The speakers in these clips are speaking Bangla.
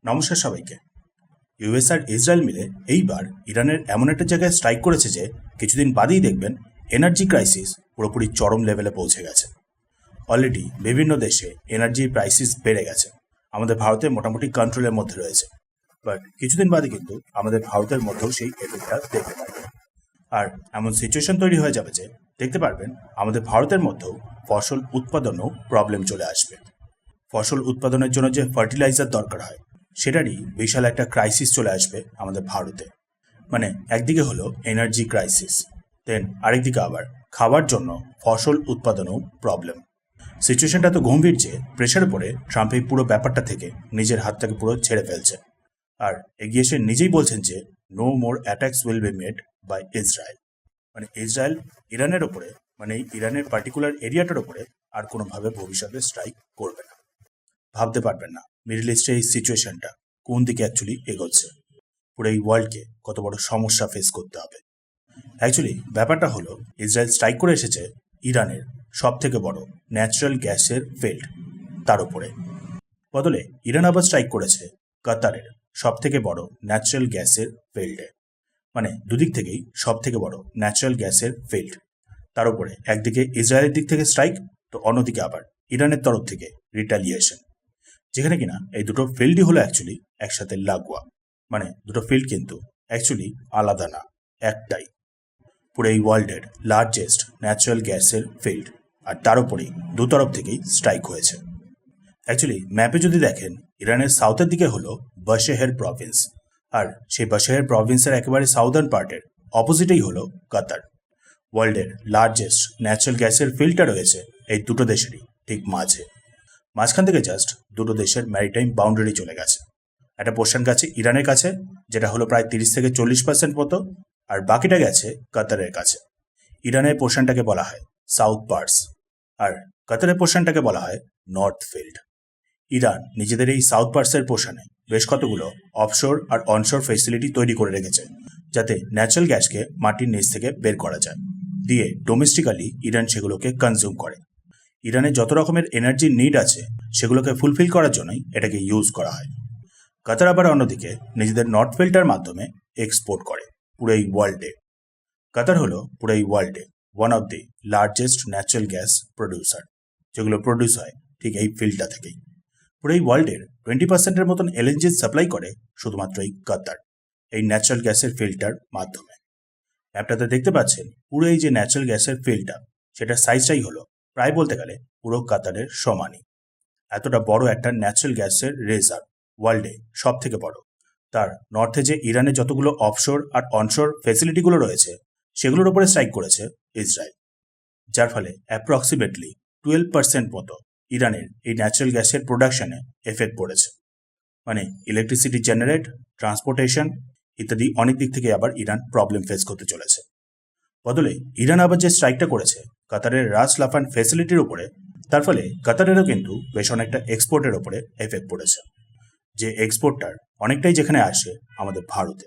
নমস্কার সবাইকে। ইউএস আর ইসরায়েল মিলে এইবার ইরানের এমন একটা জায়গায় স্ট্রাইক করেছে যে কিছুদিন বাদেই দেখবেন এনার্জি ক্রাইসিস পুরোপুরি চরম লেভেলে পৌঁছে গেছে। অলরেডি বিভিন্ন দেশে এনার্জি ক্রাইসিস বেড়ে গেছে, আমাদের ভারতে মোটামুটি কন্ট্রোলের মধ্যে রয়েছে, বাট কিছুদিন বাদে কিন্তু আমাদের ভারতের মধ্যেও সেই এফেক্টটা দেখতে পারবেন। আর এমন সিচুয়েশন তৈরি হয়ে যাবে যে দেখতে পারবেন আমাদের ভারতের মধ্যেও ফসল উৎপাদনেও প্রবলেম চলে আসবে। ফসল উৎপাদনের জন্য যে ফার্টিলাইজার দরকার হয় সেটারই বিশাল একটা ক্রাইসিস চলে আসবে আমাদের ভারতে। মানে একদিকে হলো এনার্জি ক্রাইসিস, দেন আরেকদিকে আবার খাবার জন্য ফসল উৎপাদনেও প্রবলেম। সিচুয়েশনটা তো গম্ভীর যে প্রেশারে পড়ে ট্রাম্প এই পুরো ব্যাপারটা থেকে নিজের হাতটাকে পুরো ছেড়ে ফেলছে। আর এগিয়ে এসে নিজেই বলছেন যে no more attacks will be made by Israel. মানে ইসরায়েল ইরানের ওপরে, মানে ইরানের পার্টিকুলার এরিয়াটার ওপরে আর কোনোভাবে ভবিষ্যতে স্ট্রাইক করবে না। ভাবতে পারবেন না মিডল ইস্টে এই সিচুয়েশনটা কোন দিকে অ্যাকচুয়ালি এগোচ্ছে, পুরো এই ওয়ার্ল্ডকে কত বড় সমস্যা ফেস করতে হবে। অ্যাকচুয়ালি ব্যাপারটা হলো ইসরায়েল স্ট্রাইক করে এসেছে ইরানের সব থেকে বড় ন্যাচারাল গ্যাসের ফিল্ড তার উপরে। বদলে ইরান আবার স্ট্রাইক করেছে কাতারের সব থেকে বড় ন্যাচারাল গ্যাসের ফিল্ডে। মানে দুদিক থেকেই সব থেকে বড় ন্যাচারাল গ্যাসের ফিল্ড, তার উপরে একদিকে ইসরায়েলের দিক থেকে স্ট্রাইক, তো অন্যদিকে আবার ইরানের তরফ থেকে রিটালিয়েশন, যেখানে কিনা এই দুটো ফিল্ডই হলো অ্যাকচুয়ালি একসাথে লাগোয়া। মানে দুটো ফিল্ড কিন্তু অ্যাকচুয়ালি আলাদা না, একটাই। পুরো এই ওয়ার্ল্ডের লার্জেস্ট ন্যাচারাল গ্যাসের ফিল্ড, আর তার উপরেই দু তরফ থেকেই স্ট্রাইক হয়েছে। অ্যাকচুয়ালি ম্যাপে যদি দেখেন ইরানের সাউথের দিকে হলো বাশেহের প্রভিন্স, আর সেই বাশেহের প্রভিন্সের একেবারে সাউদার্ন পার্টের অপোজিটেই হলো কাতার। ওয়ার্ল্ডের লার্জেস্ট ন্যাচারাল গ্যাসের ফিল্ডটা রয়েছে এই দুটো দেশেরই ঠিক মাঝখান থেকে জাস্ট দুটো দেশের ম্যারিটাইম বাউন্ডারি চলে গেছে। একটা পোর্শন গেছে ইরানের কাছে, যেটা হলো প্রায় 30 থেকে 40% মতো, আর বাকিটা গেছে কাতারের কাছে। ইরানের পোর্শনটাকে বলা হয় সাউথ পার্টস, আর কাতারের পোর্শনটাকে বলা হয় নর্থ ফিল্ড। ইরান নিজেদের এই সাউথ পার্টসের পোর্শনে বেশ কতগুলো অফশোর আর অনশোর ফেসিলিটি তৈরি করে রেখেছে, যাতে ন্যাচারাল গ্যাসকে মাটির নিচ থেকে বের করা যায়, দিয়ে ডোমেস্টিক্যালি ইরান সেগুলোকে কনজিউম করে। ইরানের যত রকমের এনার্জি নিড আছে সেগুলোকে ফুলফিল করার জন্যই এটাকে ইউজ করা হয়। কাতার আবার অন্যদিকে নিজেদের নর্থ ফিল্টার মাধ্যমে এক্সপোর্ট করে পুরো এই ওয়ার্ল্ডে। কাতার হলো পুরো এই ওয়ার্ল্ডে one of the largest natural gas producer, যেগুলো প্রডিউস হয় ঠিক এই ফিল্ডটা থেকেই। পুরো এই ওয়ার্ল্ডের 20%-এর মতন এলএনজি সাপ্লাই করে শুধুমাত্র এই কাতার, এই ন্যাচারাল গ্যাসের ফিল্টার মাধ্যমে। অ্যাপটাতে দেখতে পাচ্ছেন পুরো এই যে ন্যাচারাল গ্যাসের ফিল্ডটা, সেটার সাইজটাই হলো প্রায় বলতে গেলে পুরো কাতারের সমানই। এতটা বড় একটা ন্যাচারাল গ্যাসের রিজার্ভ ওয়ার্ল্ডে সব থেকে বড়। তার নর্থে যে ইরানের যতগুলো অফশোর আর অনশোর ফেসিলিটিগুলো রয়েছে সেগুলোর উপরে স্ট্রাইক করেছে ইসরায়েল, যার ফলে অ্যাপ্রক্সিমেটলি 12% মতো ইরানের এই ন্যাচারাল গ্যাসের প্রোডাকশনে এফেক্ট পড়েছে। মানে ইলেকট্রিসিটি জেনারেট, ট্রান্সপোর্টেশন ইত্যাদি অনেক দিক থেকে আবার ইরান প্রবলেম ফেস করতে চলেছে। বদলে ইরান আবার যে স্ট্রাইকটা করেছে কাতারের রাস লাফান ফেসিলিটির উপরে, তার ফলে কাতারেরও কিন্তু বেশ অনেকটা এক্সপোর্টের ওপরে এফেক্ট পড়েছে, যে এক্সপোর্টটার অনেকটাই যেখানে আসে আমাদের ভারতে।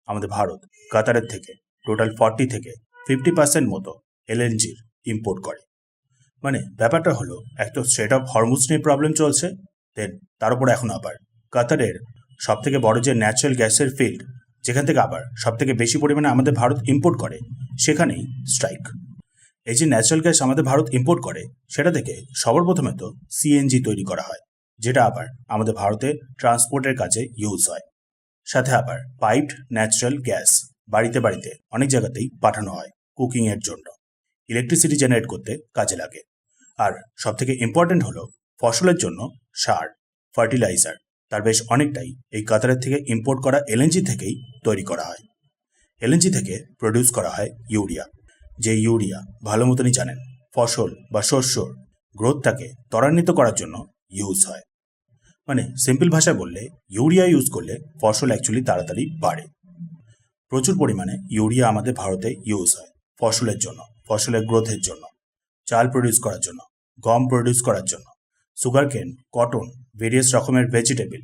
আমাদের ভারত কাতারের থেকে টোটাল 40 থেকে 50% মতো এলএনজির ইম্পোর্ট করে। মানে ব্যাপারটা হলো এক তো স্ট্রেট অফ হরমুজ নিয়ে প্রবলেম চলছে, দেন তার উপর এখন আবার কাতারের সব থেকে বড় যে ন্যাচারাল গ্যাসের ফিল্ড, যেখান থেকে আবার সব থেকে বেশি পরিমাণে আমাদের ভারত ইম্পোর্ট করে, সেখানেই স্ট্রাইক। এই যে ন্যাচারাল গ্যাস আমাদের ভারত ইম্পোর্ট করে সেটা থেকে সবার প্রথমে তো সিএনজি তৈরি করা হয়, যেটা আবার আমাদের ভারতে ট্রান্সপোর্টের কাজে ইউজ হয়। সাথে আবার পাইপড ন্যাচারাল গ্যাস বাড়িতে বাড়িতে অনেক জায়গাতেই পাঠানো হয় কুকিংয়ের জন্য, ইলেকট্রিসিটি জেনারেট করতে কাজে লাগে। আর সব থেকে ইম্পর্টেন্ট হলো ফসলের জন্য সার, ফার্টিলাইজার, তার বেশ অনেকটাই এই কাতারের থেকে ইম্পোর্ট করা এলএনজি থেকেই তৈরি করা হয়। এলএনজি থেকে প্রডিউস করা হয় ইউরিয়া, যে ইউরিয়া ভালো মতনই জানেন ফসল বা শস্যর গ্রোথটাকে ত্বরান্বিত করার জন্য ইউজ হয়। মানে সিম্পল ভাষায় বললে ইউরিয়া ইউজ করলে ফসল অ্যাকচুয়ালি তাড়াতাড়ি বাড়ে। প্রচুর পরিমাণে ইউরিয়া আমাদের ভারতে ইউজ হয় ফসলের জন্য, ফসলের গ্রোথের জন্য, চাল প্রডিউস করার জন্য, গম প্রডিউস করার জন্য, সুগার কেন, কটন, ভেরিয়াস রকমের ভেজিটেবল,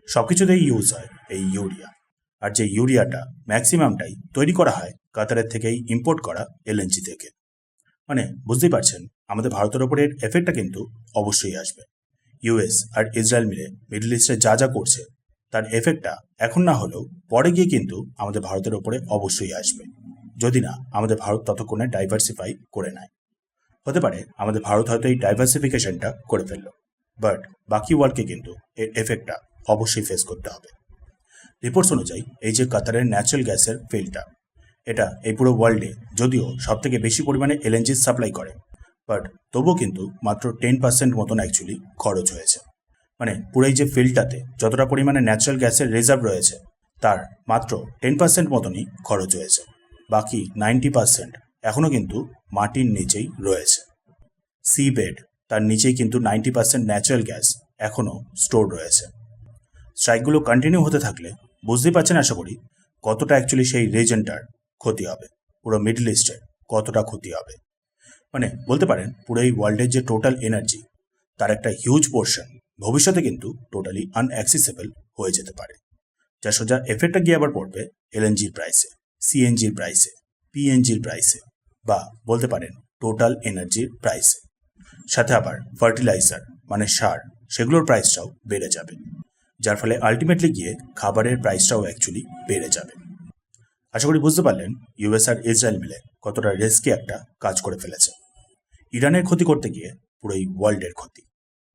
সবকিছুতেই ইউজ হয় এই ইউরিয়া। আর যে ইউরিয়াটা ম্যাক্সিমামটাই তৈরি করা হয় কাতারের থেকেই ইম্পোর্ট করা এলএনজি থেকে। মানে বুঝতেই পারছেন আমাদের ভারতের ওপরের এফেক্টটা কিন্তু অবশ্যই আসবে। ইউএস আর ইসরায়েল মিলে মিডল ইস্টে যা যা করছে তার এফেক্টটা এখন না হলেও পরে গিয়ে কিন্তু আমাদের ভারতের ওপরে অবশ্যই আসবে, যদি না আমাদের ভারত ততক্ষণে ডাইভার্সিফাই করে নেয়। হতে পারে আমাদের ভারত হয়তো এই ডাইভার্সিফিকেশনটা করে ফেললো, বাট বাকি ওয়ার্ল্ডকে কিন্তু এর এফেক্টটা অবশ্যই ফেস করতে হবে। রিপোর্টস অনুযায়ী এই যে কাতারের ন্যাচারাল গ্যাসের ফিল্ডটা, এটা এই পুরো ওয়ার্ল্ডে যদিও সব থেকে বেশি পরিমাণে এলএনজি সাপ্লাই করে, বাট তবুও কিন্তু মাত্র 10% মতন অ্যাকচুয়ালি খরচ হয়েছে। মানে পুরো এই যে ফিল্ডটাতে যতটা পরিমাণে ন্যাচারাল গ্যাসের রিজার্ভ রয়েছে তার মাত্র 10% মতনই খরচ হয়েছে, বাকি 90% এখনও কিন্তু মাটির নিচেই রয়েছে। সি বেড তার নিচেই কিন্তু 90% ন্যাচারাল গ্যাস এখনও স্টোর রয়েছে। স্ট্রাইকগুলো কন্টিনিউ হতে থাকলে বুঝতেই পারছেন আশা করি কতটা অ্যাকচুয়ালি সেই রিজনটার ক্ষতি হবে, পুরো মিডল ইস্টের কতটা ক্ষতি হবে। মানে বলতে পারেন পুরো এই ওয়ার্ল্ডের যে টোটাল এনার্জি তার একটা হিউজ পোর্শন ভবিষ্যতে কিন্তু টোটালি আনঅ্যাক্সেসেবল হয়ে যেতে পারে, যা সোজা এফেক্টটা গিয়ে আবার পড়বে এলএনজির প্রাইসে, সিএনজির প্রাইসে, পিএনজির প্রাইসে, বা বলতে পারেন টোটাল এনার্জির প্রাইসে। সাথে আবার ফার্টিলাইজার মানে সার, সেগুলোর প্রাইসটাও বেড়ে যাবে, যার ফলে আলটিমেটলি গিয়ে খাবারের প্রাইসটাও অ্যাকচুয়ালি বেড়ে যাবে। আশা করি বুঝতে পারলেন ইউএস আর ইসরায়েল মিলে কতটা রিস্কি একটা কাজ করে ফেলেছে। ইরানের ক্ষতি করতে গিয়ে পুরো এই ওয়ার্ল্ডের ক্ষতি।